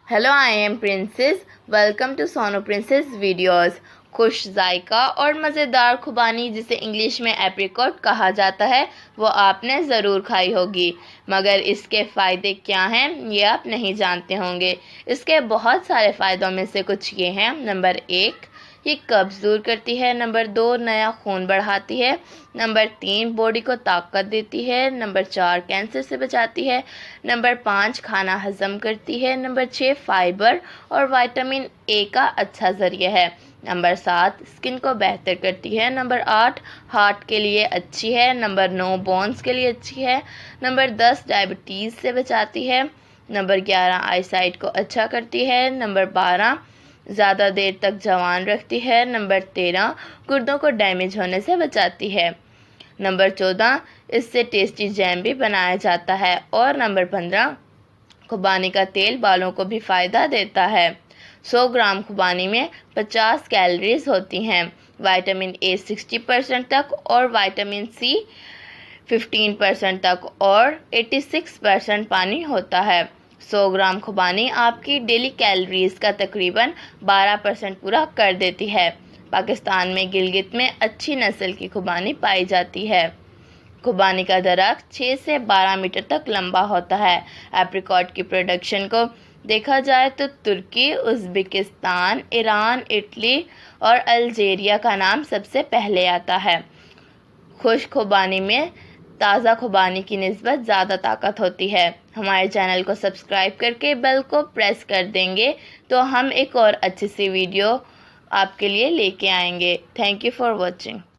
Hello I am princess, welcome to Sonu princess videos. خوش ذائقہ اور مزیدار خوبانی جسے انگلش میں ایپریکوٹ کہا جاتا ہے وہ آپ نے ضرور کھائی ہوگی، مگر اس کے فائدے کیا ہیں یہ آپ نہیں جانتے ہوں گے۔ اس کے بہت سارے فائدوں میں سے کچھ یہ ہیں۔ نمبر 1، یہ قبض دور کرتی ہے۔ نمبر 2، نیا خون بڑھاتی ہے۔ نمبر 3، باڈی کو طاقت دیتی ہے۔ نمبر 4، کینسر سے بچاتی ہے۔ نمبر 5، کھانا ہضم کرتی ہے۔ نمبر 6، فائبر اور وٹامن اے کا اچھا ذریعہ ہے۔ نمبر 7، اسکن کو بہتر کرتی ہے۔ نمبر 8، ہارٹ کے لیے اچھی ہے۔ نمبر 9، بونز کے لیے اچھی ہے۔ نمبر 10، ڈائبٹیز سے بچاتی ہے۔ نمبر 11، آئی سائٹ کو اچھا کرتی ہے۔ نمبر 12، زیادہ دیر تک جوان رکھتی ہے۔ نمبر 13، گردوں کو ڈیمیج ہونے سے بچاتی ہے۔ نمبر 14، اس سے ٹیسٹی جیم بھی بنایا جاتا ہے۔ اور نمبر 15، خوبانی کا تیل بالوں کو بھی فائدہ دیتا ہے۔ 100 گرام خوبانی میں 50 کیلوریز ہوتی ہیں۔ وٹامن اے 60% تک اور وٹامن سی 15% تک اور 86% پانی ہوتا ہے۔ 100 گرام خوبانی آپ کی ڈیلی کیلوریز کا تقریباً 12% پورا کر دیتی ہے۔ پاکستان میں گلگت میں اچھی نسل کی خوبانی پائی جاتی ہے۔ خوبانی کا درخت 6 سے 12 میٹر تک لمبا ہوتا ہے۔ ایپریکاٹ کی پروڈکشن کو دیکھا جائے تو ترکی، ازبکستان، ایران، اٹلی اور الجیریا کا نام سب سے پہلے آتا ہے۔ خشک خوبانی میں تازہ خوبانی کی نسبت زیادہ طاقت ہوتی ہے۔ ہمارے چینل کو سبسکرائب کر کے بیل کو پریس کر دیں گے تو ہم ایک اور اچھی سی ویڈیو آپ کے لیے لے کے آئیں گے۔ Thank you for watching.